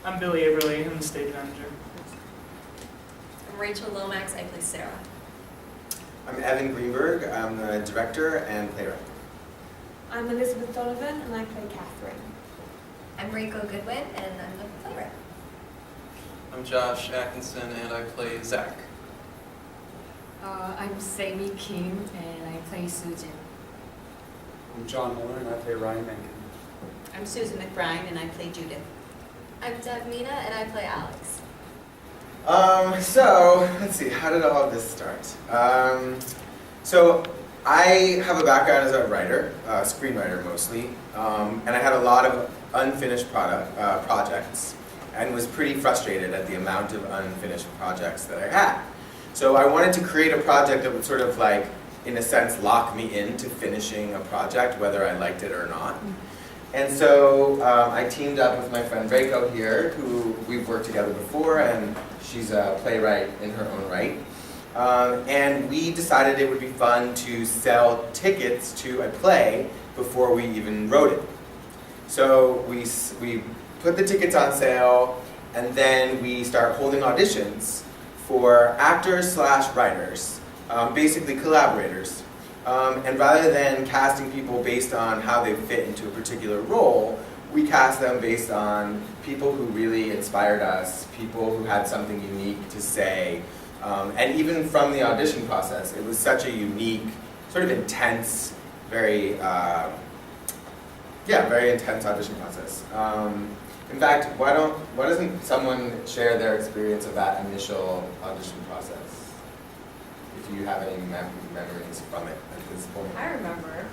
I'm Billy Averly. I'm the stage manager. I'm Rachel Lomax. I play Sarah. I'm Evan Greenberg. I'm the director and playwright. I'm Elizabeth Donovan, and I play Catherine. I'm Reiko Goodwin, and I'm the playwright. I'm Josh Atkinson, and I play Zach. I'm Sammy Kim, and I play Susan. I'm John Miller, and I play Ryan Menken. I'm Susan McBride, and I play Judith. I'm Davmina, and I play Alex. So, let's see, how did all of this start? So, I have a background as a writer, screenwriter mostly, and I had a lot of unfinished projects, and was pretty frustrated at the amount of unfinished projects that I had. So I wanted to create a project that would sort of like, in a sense, lock me into finishing a project, whether I liked it or not. And so I teamed up with my friend Reiko here, who we've worked together before, and she's a playwright in her own right. And we decided it would be fun to sell tickets to a play before we even wrote it. So we put the tickets on sale, and then we start holding auditions for actors/writers, basically collaborators. And rather than casting people based on how they fit into a particular role, we cast them based on people who really inspired us, people who had something unique to say. And even from the audition process, it was such a unique, sort of intense, very intense audition process. In fact, why doesn't someone share their experience of that initial audition process? If you have any memories from it at this point. I remember.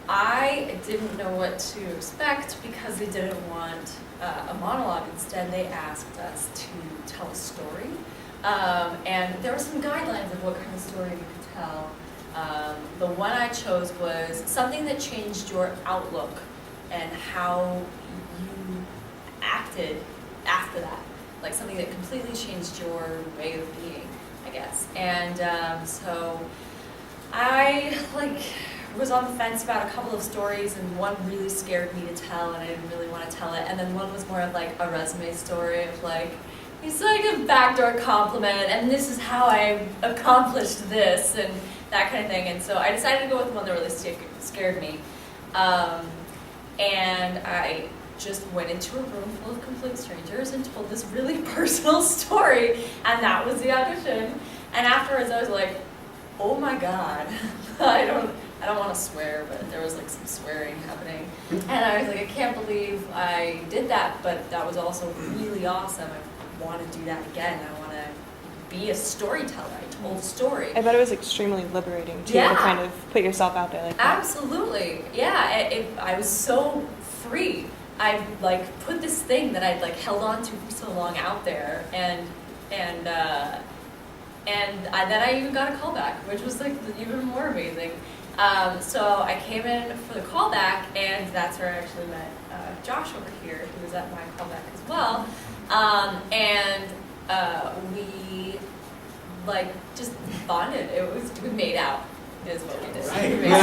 I didn't know what to expect because they didn't want a monologue. Instead, they asked us to tell a story. And there were some guidelines of what kind of story you could tell. The one I chose was something that changed your outlook and how you acted after that. Like something that completely changed your way of being, I guess. And so I was on the fence about a couple of stories, and one really scared me to tell, and I didn't really want to tell it. And then one was more of like a resume story of like, it's like a backdoor compliment, and this is how I accomplished this, and that kind of thing. And so I decided to go with the one that really scared me. And I just went into a room full of complete strangers and told this really personal story, and that was the audition. And afterwards I was like, oh my God, I don't want to swear, but there was like some swearing happening. And I was like, I can't believe I did that, but that was also really awesome. I want to do that again. I want to be a storyteller. I told a story. I bet it was extremely liberating too, Yeah. to kind of put yourself out there like that. Absolutely, yeah. I was so free. I put this thing that I'd held on to for so long out there, and then I even got a callback, which was even more amazing. So I came in for the callback, and that's where I actually met Josh over here, who was at my callback as well. We just bonded. We made out. Is what we did. Right. We made out.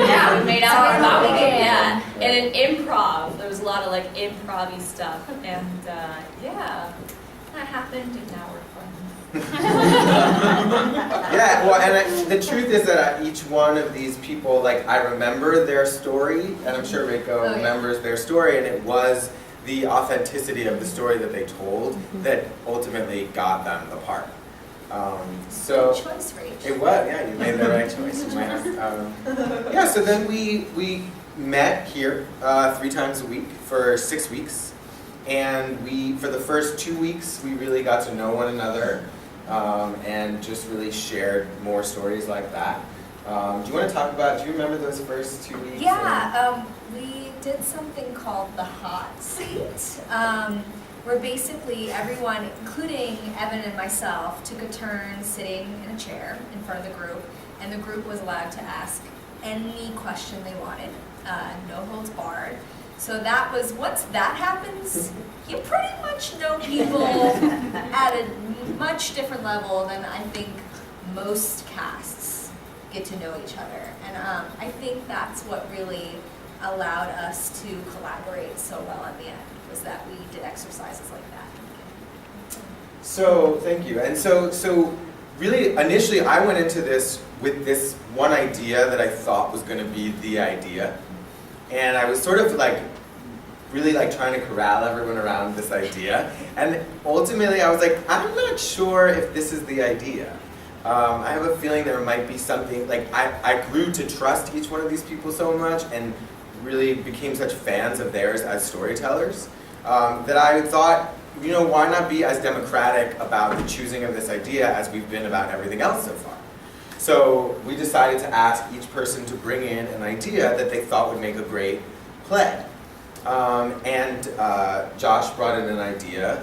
Yeah, we made out on a game. Yeah, and in improv, there was a lot of improv-y stuff, and yeah, that happened, and now we're friends. Yeah, well, and the truth is that each one of these people, I remember their story, and I'm sure Reiko remembers their story, and it was the authenticity of the story that they told that ultimately got them the part. So Good choice, Rach. it was, yeah, you made the right choice. You might have, yeah, so then we met here 3 times a week for 6 weeks, and for the first 2 weeks, we really got to know one another, and just really shared more stories like that. Do you want to talk about, do you remember those first 2 weeks? Yeah, we did something called the hot seat, where basically everyone, including Evan and myself, took a turn sitting in a chair in front of the group, and the group was allowed to ask any question they wanted, no holds barred. So that was, once that happens, you pretty much know people at a much different level than I think most casts get to know each other. And I think that's what really allowed us to collaborate so well at the end, was that we did exercises like that. So, thank you. And so really, initially I went into this with this one idea that I thought was going to be the idea. And I was sort of like, really like trying to corral everyone around this idea. And ultimately I was like, I'm not sure if this is the idea. I have a feeling there might be something, like I grew to trust each one of these people so much and really became such fans of theirs as storytellers, that I thought, you know, why not be as democratic about the choosing of this idea as we've been about everything else so far? So we decided to ask each person to bring in an idea that they thought would make a great play. And Josh brought in an idea,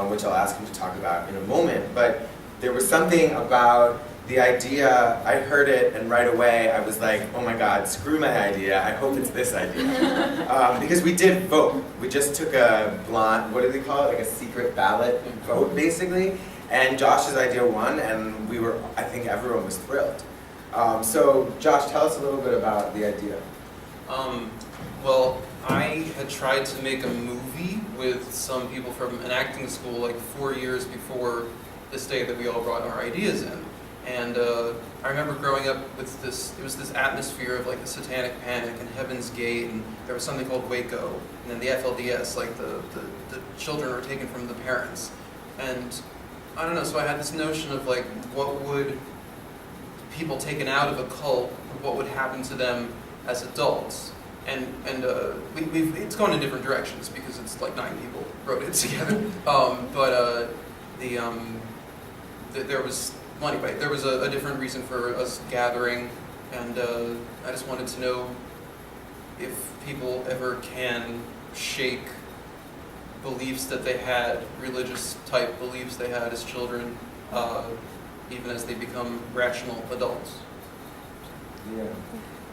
which I'll ask him to talk about in a moment, but there was something about the idea, I heard it, and right away I was like, oh my God, screw my idea, I hope it's this idea. Because we did vote. We just took a blind, what do they call it, like a secret ballot vote, basically, and Josh's idea won, and we were, I think everyone was thrilled. So Josh, tell us a little bit about the idea. Well, I had tried to make a movie with some people from an acting school like 4 years before this day that we all brought our ideas in. And I remember growing up with this, it was this atmosphere of like the Satanic Panic and Heaven's Gate, and there was something called Waco, and then the FLDS, like the children were taken from the parents. And I don't know, so I had this notion of like, what would people taken out of a cult, what would happen to them as adults? And it's gone in different directions because it's like 9 people wrote it together. There was, well, anyway, there was a different reason for us gathering, and I just wanted to know if people ever can shake beliefs that they had, religious type beliefs they had as children, even as they become rational adults. Yeah.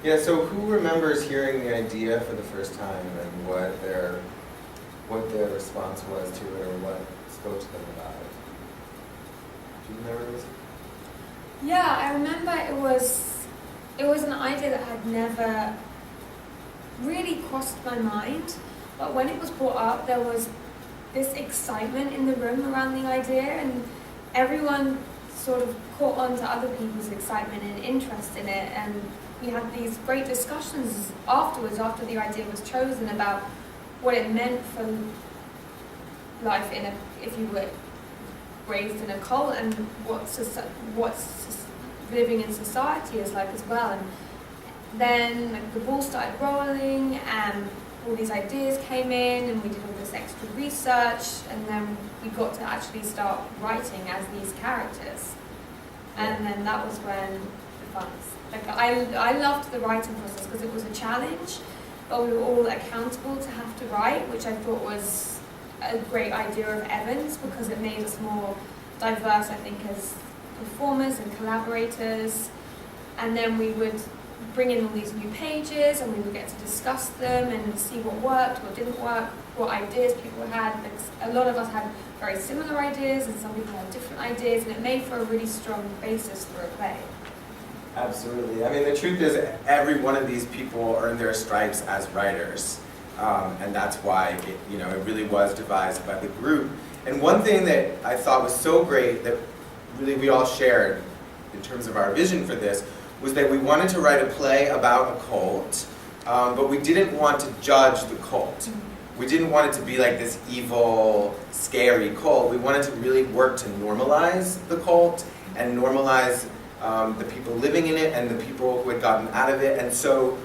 Yeah, so who remembers hearing the idea for the first time and what their response was to it or what spoke to them about it? Do you remember this? Yeah, I remember it was an idea that had never really crossed my mind, but when it was brought up, there was this excitement in the room around the idea, and everyone sort of caught on to other people's excitement and interest in it, and we had these great discussions afterwards, after the idea was chosen, about what it meant for life if you were raised in a cult, and what living in society is like as well. And then like, the ball started rolling, and all these ideas came in, and we did all this extra research, and then we got to actually start writing as these characters. And then that was when the fun. Like I loved the writing process because it was a challenge, but we were all accountable to have to write, which I thought was a great idea of Evan's because it made us more diverse, I think, as performers and collaborators. And then we would bring in all these new pages, and we would get to discuss them and see what worked, what didn't work, what ideas people had. A lot of us had very similar ideas, and some people had different ideas, and it made for a really strong basis for a play. Absolutely. I mean, the truth is every one of these people earned their stripes as writers, and that's why it really was devised by the group. And one thing that I thought was so great that really we all shared in terms of our vision for this was that we wanted to write a play about a cult, but we didn't want to judge the cult. We didn't want it to be like this evil, scary cult. We wanted to really work to normalize the cult and normalize the people living in it and the people who had gotten out of it. And so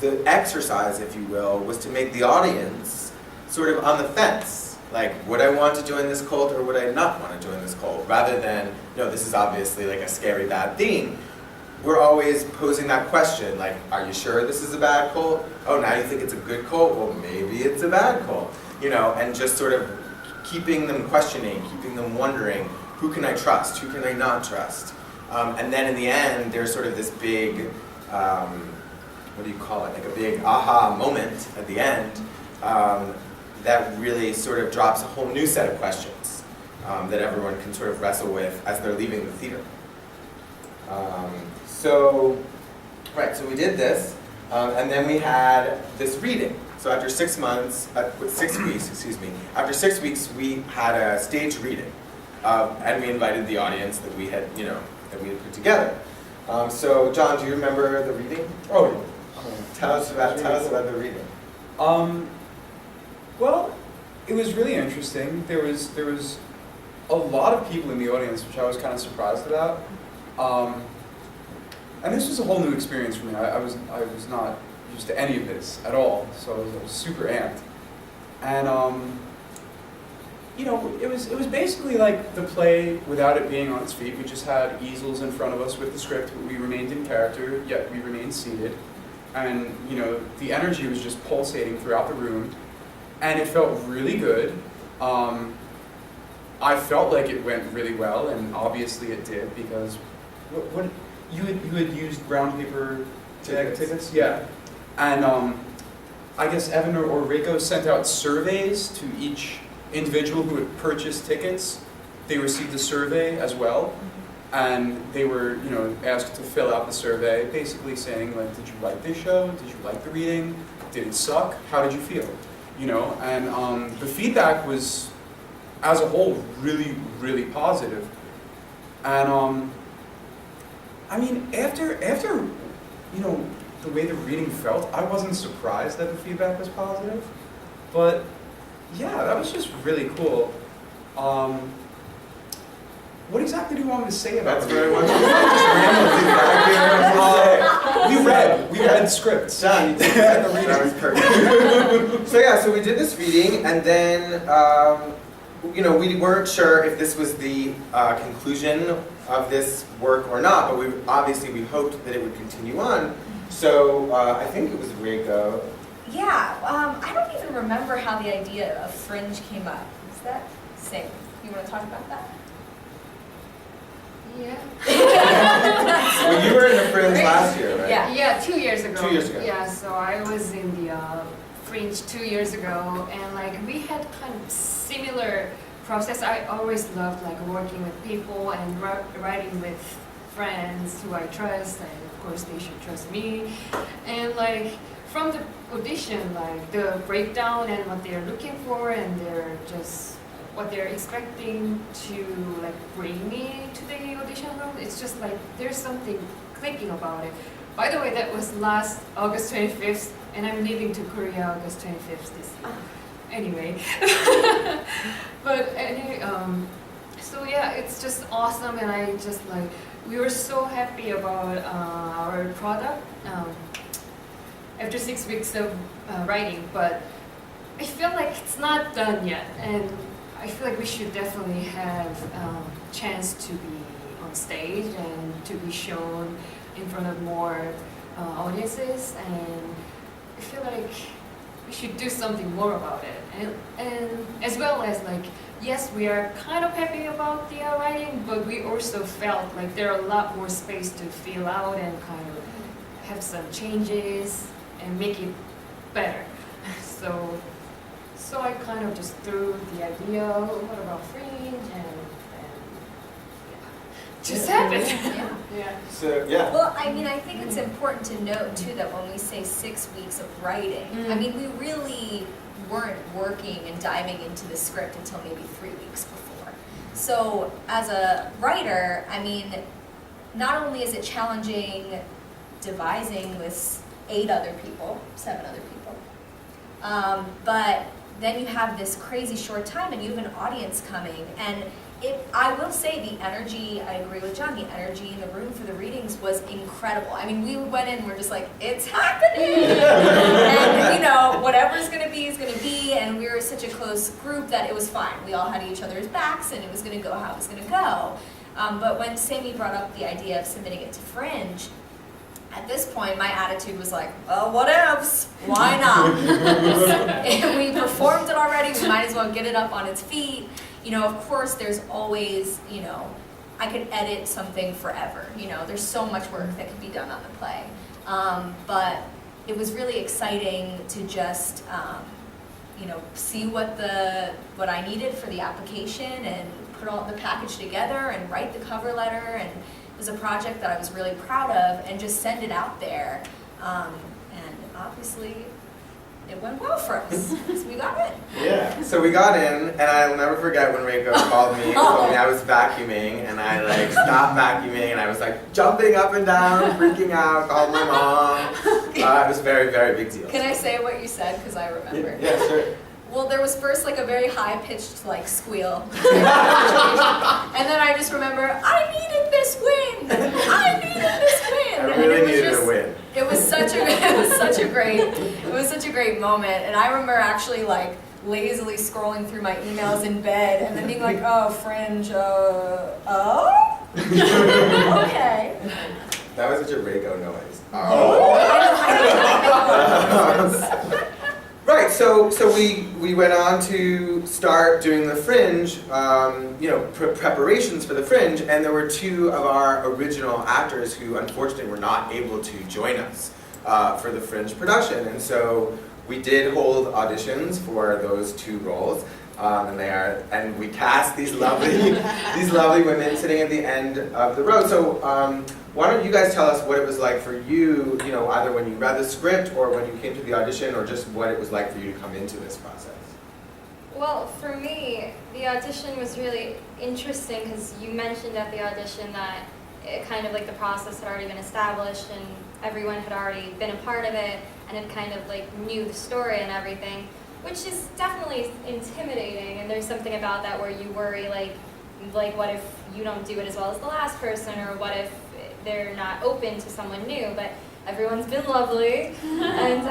the exercise, if you will, was to make the audience sort of on the fence. Like, would I want to join this cult or would I not want to join this cult? Rather than, no, this is obviously like a scary bad thing. We're always posing that question, like, are you sure this is a bad cult? Oh, now you think it's a good cult? Well, maybe it's a bad cult. And just sort of keeping them questioning, keeping them wondering, who can I trust? Who can I not trust? And then in the end, there's sort of this big, what do you call it? Like a big aha moment at the end that really sort of drops a whole new set of questions that everyone can sort of wrestle with as they're leaving the theater. So we did this. And then we had this reading. So after 6 months, 6 weeks, excuse me, after 6 weeks we had a stage reading. And we invited the audience that we had, that we had put together. So John, do you remember the reading? Oh, Tell us about the reading. Well, it was really interesting. There was a lot of people in the audience, which I was kind of surprised about. And this was a whole new experience for me. I was not used to any of this at all, so I was super amped. And it was basically like the play without it being on its feet. We just had easels in front of us with the script. We remained in character, yet we remained seated. And the energy was just pulsating throughout the room, and it felt really good. I felt like it went really well, and obviously it did, because what you had used brown paper tickets? Yeah. And I guess Evan or Reiko sent out surveys to each individual who had purchased tickets. They received a survey as well, and they were asked to fill out the survey, basically saying, like, did you like this show? Did you like the reading? Did it suck? How did you feel? And the feedback was, as a whole, really, really positive. And I mean, after the way the reading felt, I wasn't surprised that the feedback was positive. But yeah, that was just really cool. What exactly do you want me to say about That's it? what I wanted to We read scripts. John, you did the reading. That was perfect. So we did this reading, and then we weren't sure if this was the conclusion of this work or not, but we hoped that it would continue on. So I think it was Reiko. Yeah, I don't even remember how the idea of Fringe came up. Is that same? You want to talk about that? Yeah. Well, you were in the Fringe last year, right? Yeah. Yeah, 2 years ago. 2 years ago. Yeah, so I was in the Fringe 2 years ago, and we had kind of similar process. I always loved working with people and writing with friends who I trust, and of course they should trust me. And from the audition, the breakdown and what they're looking for, and what they're expecting to bring me to the audition room, it's just there's something clicking about it. By the way, that was last August 25th, and I'm leaving to Korea August 25th this year. Anyway, but anyway, so yeah, it's just awesome, and I just we were so happy about our product after 6 weeks of writing, but I feel like it's not done yet, and I feel like we should definitely have a chance to be on stage and to be shown in front of more audiences, and I feel like we should do something more about it. And as well as yes, we are kind of happy about the writing, but we also felt like there are a lot more space to fill out and kind of have some changes and make it better. So I kind of just threw the idea, what about Fringe, and just happened. Yeah. Yeah. So yeah. Well, I mean, I think it's important to note too that when we say 6 weeks of writing, I mean, we really weren't working and diving into the script until maybe 3 weeks before. So as a writer, I mean, not only is it challenging devising with 7 other people, but then you have this crazy short time and you have an audience coming, and I will say the energy, I agree with John, the energy in the room for the readings was incredible. I mean, we went in, we're just like, it's happening! And whatever's gonna be is gonna be, and we were such a close group that it was fine. We all had each other's backs, and it was gonna go how it was gonna go. But when Sammy brought up the idea of submitting it to Fringe, at this point, my attitude was like, well, whatevs, why not? We performed it already, we might as well get it up on its feet. Of course, there's always, I could edit something forever. There's so much work that could be done on the play. But it was really exciting to just, see what I needed for the application and put all the package together and write the cover letter, and it was a project that I was really proud of, and just send it out there. And obviously it went well for us, so we got in. Yeah. So we got in, and I'll never forget when Reiko called me and told me I was vacuuming, and I like stopped vacuuming, and I was like jumping up and down, freaking out, called my mom. It was a very, very big deal. Can I say what you said, because I remember? Yeah, sure. Well, there was first like a very high-pitched like squeal, and then I just remember, I needed this win. I needed this win. I And really it was needed just- a win. It was such a great moment, and I remember actually like lazily scrolling through my emails in bed, and then being like, oh, Fringe, oh, okay. That was such a Reiko noise. Oh. Right, so we went on to start doing the Fringe, preparations for the Fringe, and there were two of our original actors who unfortunately were not able to join us for the Fringe production, and so we did hold auditions for those two roles, and we cast these lovely women sitting at the end of the road. So why don't you guys tell us what it was like for you, either when you read the script or when you came to the audition, or just what it was like for you to come into this process? Well, for me, the audition was really interesting because you mentioned at the audition that it kind of like the process had already been established and everyone had already been a part of it and had kind of like knew the story and everything, which is definitely intimidating, and there's something about that where you worry like what if you don't do it as well as the last person, or what if they're not open to someone new, but everyone's been lovely. And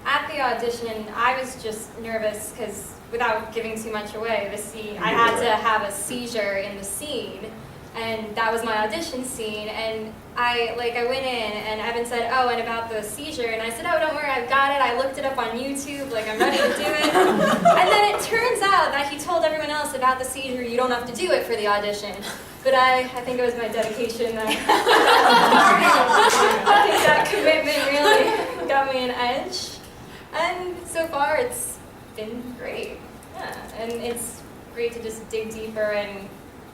at the audition, I was just nervous because without giving too much away, I had to have a seizure in the scene, and that was my audition scene, and I went in, and Evan said, oh, and about the seizure, and I said, oh, don't worry, I've got it. I looked it up on YouTube, I'm ready to do it. And then it turns out that he told everyone else about the seizure, you don't have to do it for the audition. But I think it was my dedication that I think that commitment really got me an edge. And so far it's been great. Yeah, and it's great to just dig deeper and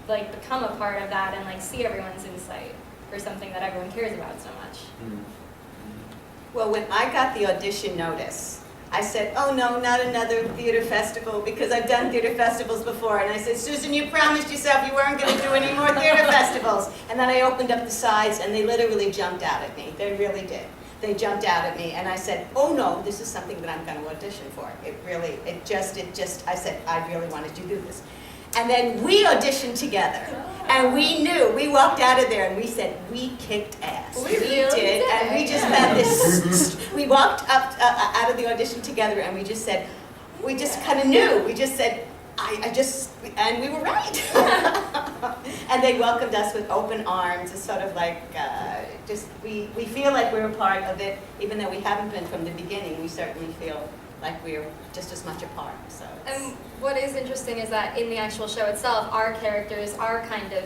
become a part of that and see everyone's insight for something that everyone cares about so much. Well, when I got the audition notice, I said, oh no, not another theater festival, because I've done theater festivals before. And I said, Susan, you promised yourself you weren't going to do any more theater festivals. And then I opened up the sides, and they literally jumped out at me. They really did. They jumped out at me, and I said, oh no, this is something that I'm going to audition for. I said, I really wanted to do this. And then we auditioned together, and we knew, we walked out of there and we said, we kicked ass. We really did. And we just had this, we walked up out of the audition together and we just said, we just kind of knew. We just said, and we were right. And they welcomed us with open arms. It's sort of we feel like we're a part of it, even though we haven't been from the beginning. We certainly feel like we're just as much a part. So. And what is interesting is that in the actual show itself, our characters are kind of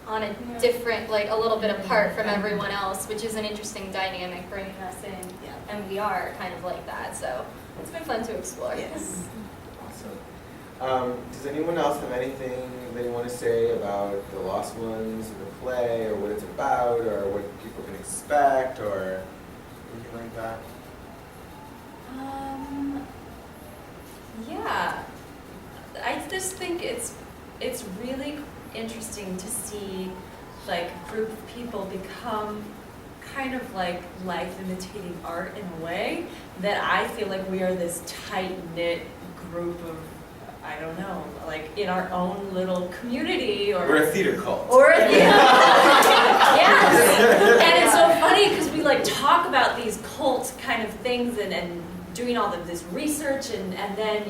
on a different, a little bit apart from everyone else, which is an interesting dynamic bringing us in. Yeah. And we are kind of like that, so it's been fun to explore. Yes. Awesome. Does anyone else have anything they want to say about The Lost Ones, or the play, or what it's about, or what people can expect, or anything like that? Yeah, I just think it's really interesting to see a group of people become kind of like life imitating art in a way that I feel like we are this tight-knit group of, I don't know, in our own little community, or We're a theater cult. or yes. And it's so funny because we talk about these cult kind of things and doing all of this research, and then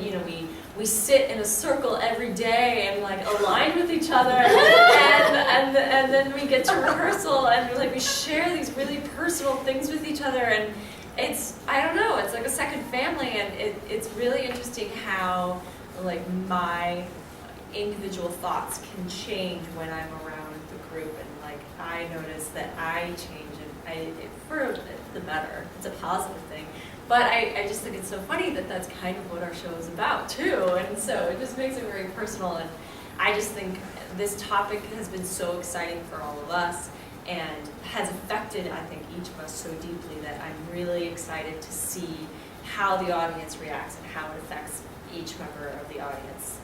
we sit in a circle every day and align with each other, and then we get to rehearsal and we share these really personal things with each other, and it's, I don't know, it's like a second family, and it's really interesting how my individual thoughts can change when I'm around the group, and I notice that I change, and for the better. It's a positive thing. But I just think it's so funny that that's kind of what our show is about too, and so it just makes it very personal, and I just think this topic has been so exciting for all of us, and has affected, I think, each of us so deeply that I'm really excited to see how the audience reacts and how it affects each member of the audience.